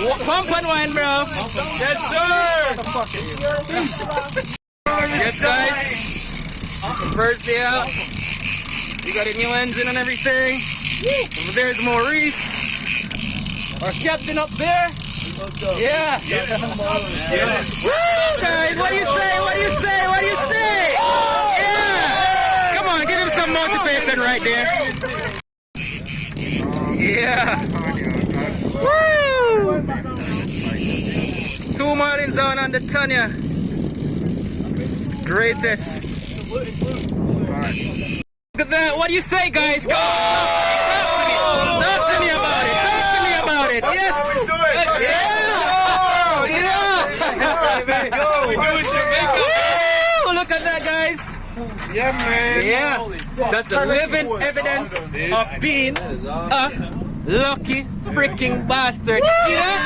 Pump and wine, bro. Yes, sir. Yes, guys. It's the first day out. We got a new engine and everything. Over there's Maurice. Our captain up there. Yeah. Woo, guys. What do you say? What do you say? What do you say? Yeah. Come on, give him some motivation right there. Yeah. Woo. 2 Marlins on the Tanya. Greatest. Look at that. What do you say, guys? Go. Talk to me. Talk to me about it. Talk to me about it. Yes. Yeah. Oh, yeah. Woo. Look at that, guys. Yeah, man. Yeah. That's the living evidence of being a lucky freaking bastard. You see that?